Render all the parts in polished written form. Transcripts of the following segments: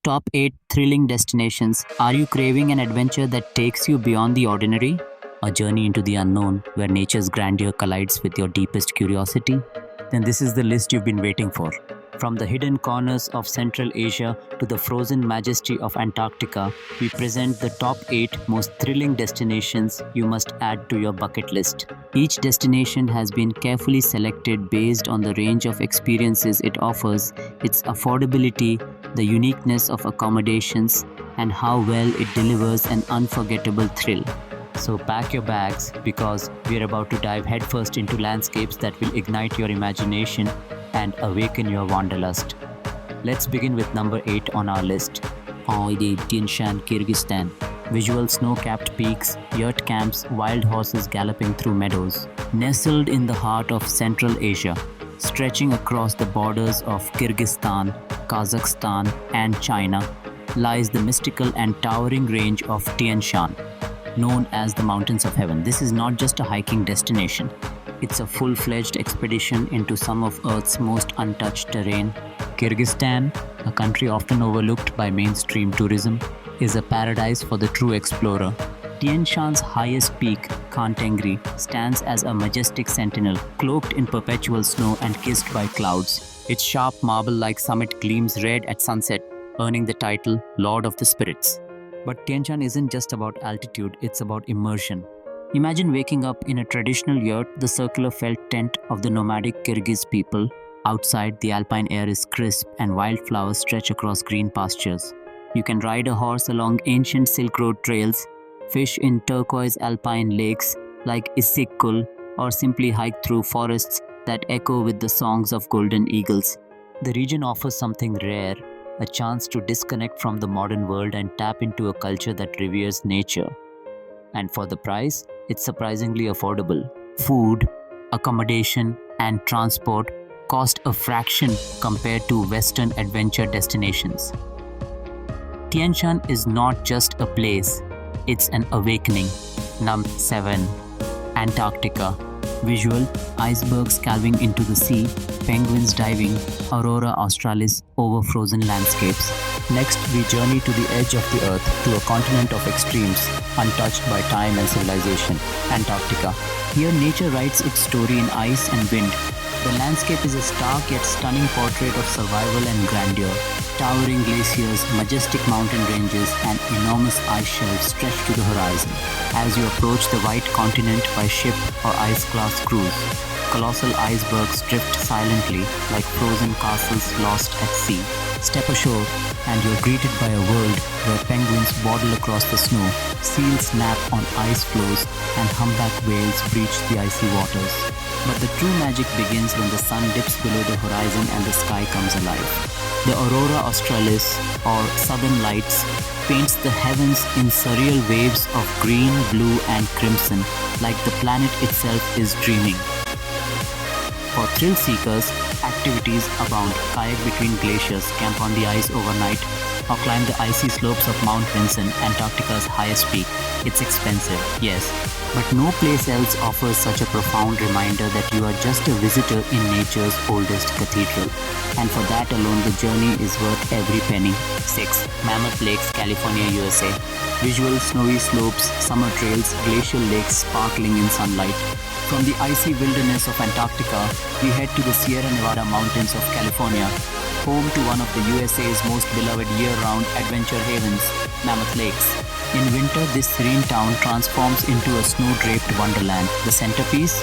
Top 8 thrilling destinations. Are you craving an adventure that takes you beyond the ordinary? A journey into the unknown where nature's grandeur collides with your deepest curiosity? Then this is the list you've been waiting for. From the hidden corners of Central Asia to the frozen majesty of Antarctica, we present the top 8 most thrilling destinations you must add to your bucket list. Each destination has been carefully selected based on the range of experiences it offers, its affordability, the uniqueness of accommodations, and how well it delivers an unforgettable thrill. So pack your bags because we're about to dive headfirst into landscapes that will ignite your imagination and awaken your wanderlust. Let's begin with number 8 on our list. Tien Shan, Kyrgyzstan. Visual snow-capped peaks, yurt camps, wild horses galloping through meadows. Nestled in the heart of Central Asia, stretching across the borders of Kyrgyzstan, Kazakhstan, and China, lies the mystical and towering range of Tien Shan, known as the Mountains of Heaven. This is not just a hiking destination. It's a full-fledged expedition into some of Earth's most untouched terrain. Kyrgyzstan, a country often overlooked by mainstream tourism, is a paradise for the true explorer. Tien Shan's highest peak, Khan Tengri, stands as a majestic sentinel, cloaked in perpetual snow and kissed by clouds. Its sharp marble-like summit gleams red at sunset, earning the title Lord of the Spirits. But Tien Shan isn't just about altitude, it's about immersion. Imagine waking up in a traditional yurt, the circular felt tent of the nomadic Kyrgyz people. Outside, the alpine air is crisp and wildflowers stretch across green pastures. You can ride a horse along ancient Silk Road trails, fish in turquoise alpine lakes like Isikkul, or simply hike through forests that echo with the songs of golden eagles. The region offers something rare, a chance to disconnect from the modern world and tap into a culture that reveres nature. And for the price, it's surprisingly affordable. Food, accommodation, and transport cost a fraction compared to Western adventure destinations. Tien Shan is not just a place, it's an awakening. Number 7. Antarctica. Visual, icebergs calving into the sea, penguins diving, aurora australis over frozen landscapes. Next, we journey to the edge of the Earth, to a continent of extremes, untouched by time and civilization, Antarctica. Here, nature writes its story in ice and wind. The landscape is a stark yet stunning portrait of survival and grandeur. Towering glaciers, majestic mountain ranges, and enormous ice shelves stretch to the horizon. As you approach the white continent by ship or ice-class cruise, colossal icebergs drift silently like frozen castles lost at sea. Step ashore, and you're greeted by a world where penguins waddle across the snow, seals nap on ice floes, and humpback whales breach the icy waters. But the true magic begins when the sun dips below the horizon and the sky comes alive. The aurora australis, or southern lights, paints the heavens in surreal waves of green, blue, and crimson, like the planet itself is dreaming. For thrill seekers, activities abound. Kayak between glaciers, camp on the ice overnight, or climb the icy slopes of Mount Vinson, Antarctica's highest peak. It's expensive, yes, but no place else offers such a profound reminder that you are just a visitor in nature's oldest cathedral. And for that alone, the journey is worth every penny. 6. Mammoth Lakes, California, USA. Visual snowy slopes, summer trails, glacial lakes sparkling in sunlight. From the icy wilderness of Antarctica, we head to the Sierra Nevada mountains of California, home to one of the USA's most beloved year-round adventure havens, Mammoth Lakes. In winter, this serene town transforms into a snow-draped wonderland. The centerpiece?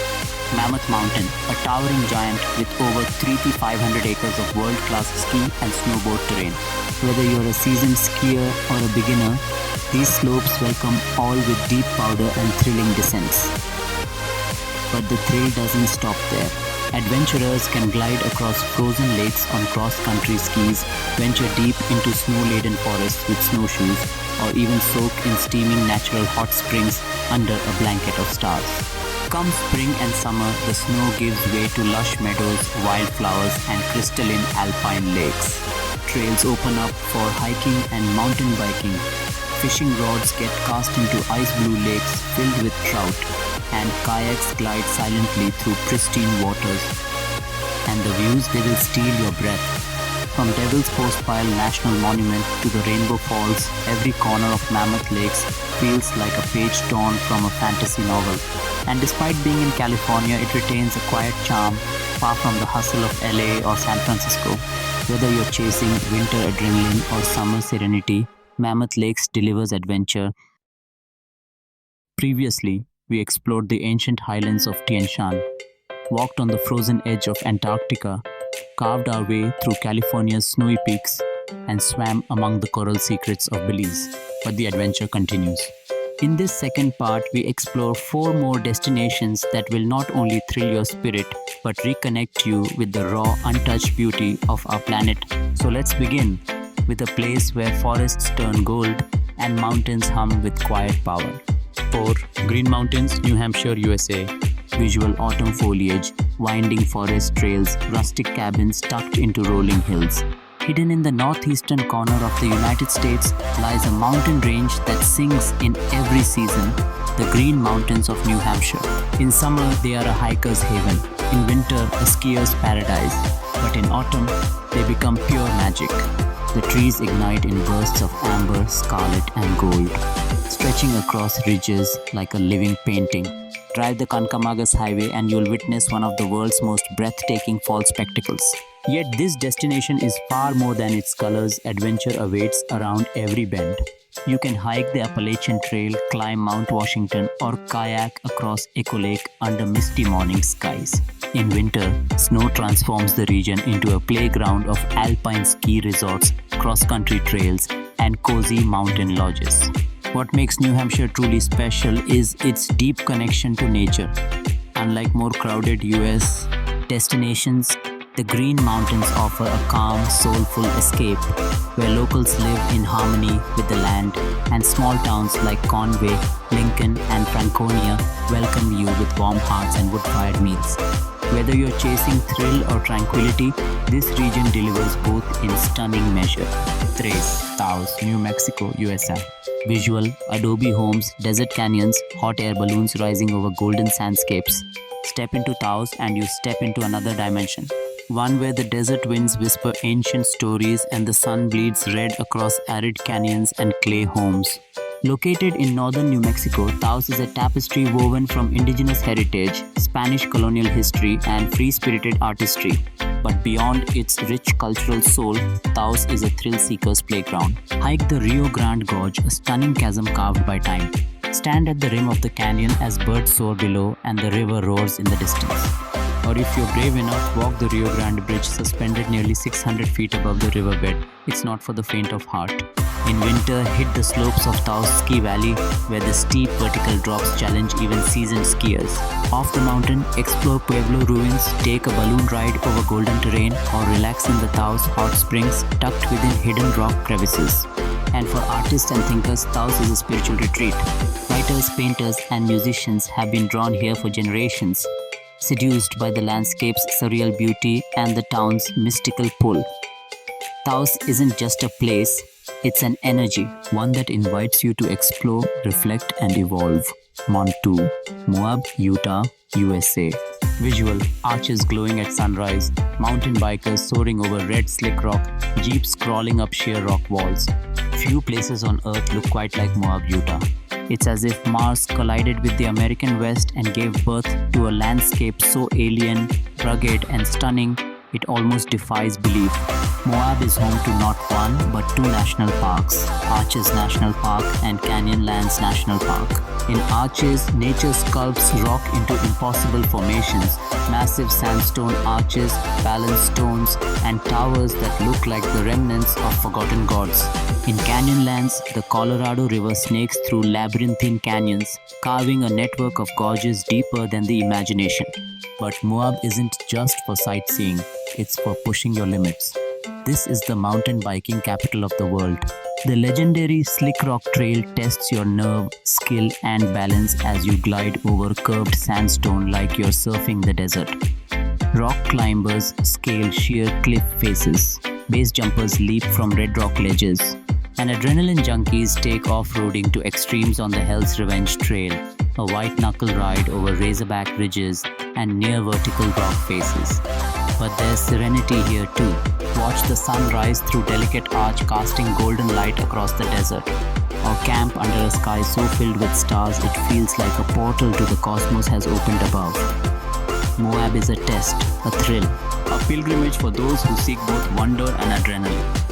Mammoth Mountain, a towering giant with over 3,500 acres of world-class ski and snowboard terrain. Whether you're a seasoned skier or a beginner, these slopes welcome all with deep powder and thrilling descents. But the thrill doesn't stop there. Adventurers can glide across frozen lakes on cross-country skis, venture deep into snow-laden forests with snowshoes, or even soak in steaming natural hot springs under a blanket of stars. Come spring and summer, the snow gives way to lush meadows, wildflowers, and crystalline alpine lakes. Trails open up for hiking and mountain biking. Fishing rods get cast into ice-blue lakes filled with trout, and kayaks glide silently through pristine waters. And the views, they will steal your breath. From Devil's Postpile National Monument to the Rainbow Falls, every corner of Mammoth Lakes feels like a page torn from a fantasy novel. And despite being in California, it retains a quiet charm, far from the hustle of LA or San Francisco. Whether you're chasing winter adrenaline or summer serenity, Mammoth Lakes delivers adventure. Previously, we explored the ancient highlands of Tien Shan, walked on the frozen edge of Antarctica, carved our way through California's snowy peaks, and swam among the coral secrets of Belize. But the adventure continues. In this second part, we explore 4 more destinations that will not only thrill your spirit, but reconnect you with the raw, untouched beauty of our planet. So let's begin with a place where forests turn gold and mountains hum with quiet power. 4. Green Mountains, New Hampshire, USA. Visual autumn foliage, winding forest trails, rustic cabins tucked into rolling hills. Hidden in the northeastern corner of the United States lies a mountain range that sings in every season, the Green Mountains of New Hampshire. In summer, they are a hiker's haven. In winter, a skier's paradise. But in autumn, they become pure magic. The trees ignite in bursts of amber, scarlet, and gold, stretching across ridges like a living painting. Drive the Kancamagus Highway and you'll witness one of the world's most breathtaking fall spectacles. Yet this destination is far more than its colors. Adventure awaits around every bend. You can hike the Appalachian Trail, climb Mount Washington, or kayak across Echo Lake under misty morning skies. In winter, snow transforms the region into a playground of alpine ski resorts, cross-country trails, and cozy mountain lodges. What makes New Hampshire truly special is its deep connection to nature. Unlike more crowded US destinations, the Green Mountains offer a calm, soulful escape where locals live in harmony with the land, and small towns like Conway, Lincoln, and Franconia welcome you with warm hearts and wood-fired meals. Whether you're chasing thrill or tranquility, this region delivers both in stunning measure. 3. Taos, New Mexico, USA. Visual, adobe homes, desert canyons, hot air balloons rising over golden sandscapes. Step into Taos and you step into another dimension. One where the desert winds whisper ancient stories and the sun bleeds red across arid canyons and clay homes. Located in northern New Mexico, Taos is a tapestry woven from indigenous heritage, Spanish colonial history, and free-spirited artistry. But beyond its rich cultural soul, Taos is a thrill-seeker's playground. Hike the Rio Grande Gorge, a stunning chasm carved by time. Stand at the rim of the canyon as birds soar below and the river roars in the distance. Or if you're brave enough, walk the Rio Grande Bridge suspended nearly 600 feet above the riverbed. It's not for the faint of heart. In winter, hit the slopes of Taos Ski Valley, where the steep vertical drops challenge even seasoned skiers. Off the mountain, explore Pueblo ruins, take a balloon ride over golden terrain, or relax in the Taos hot springs tucked within hidden rock crevices. And for artists and thinkers, Taos is a spiritual retreat. Writers, painters, and musicians have been drawn here for generations, seduced by the landscape's surreal beauty and the town's mystical pull. Taos isn't just a place, it's an energy, one that invites you to explore, reflect, and evolve. Montu, Moab, Utah, USA. Visual, arches glowing at sunrise, mountain bikers soaring over red slick rock, jeeps crawling up sheer rock walls. Few places on earth look quite like Moab, Utah. It's as if Mars collided with the American West and gave birth to a landscape so alien, rugged, and stunning, it almost defies belief. Moab is home to not one, but 2 national parks, Arches National Park and Canyonlands National Park. In Arches, nature sculpts rock into impossible formations, massive sandstone arches, balanced stones, and towers that look like the remnants of forgotten gods. In Canyonlands, the Colorado River snakes through labyrinthine canyons, carving a network of gorges deeper than the imagination. But Moab isn't just for sightseeing, it's for pushing your limits. This is the mountain biking capital of the world. The legendary Slick Rock Trail tests your nerve, skill, and balance as you glide over curved sandstone like you're surfing the desert. Rock climbers scale sheer cliff faces. Base jumpers leap from red rock ledges. And adrenaline junkies take off-roading to extremes on the Hell's Revenge Trail, a white-knuckle ride over razorback ridges and near-vertical rock faces. But there's serenity here too. Watch the sun rise through delicate arch casting golden light across the desert. Or camp under a sky so filled with stars it feels like a portal to the cosmos has opened above. Moab is a test, a thrill, a pilgrimage for those who seek both wonder and adrenaline.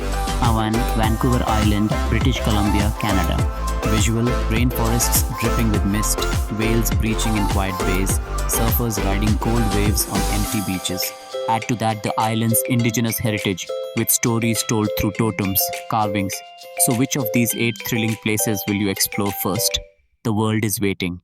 Awan, Vancouver Island, British Columbia, Canada. Visual, rainforests dripping with mist, whales breaching in quiet bays, surfers riding cold waves on empty beaches. Add to that the island's indigenous heritage, with stories told through totems, carvings. So which of these 8 thrilling places will you explore first? The world is waiting.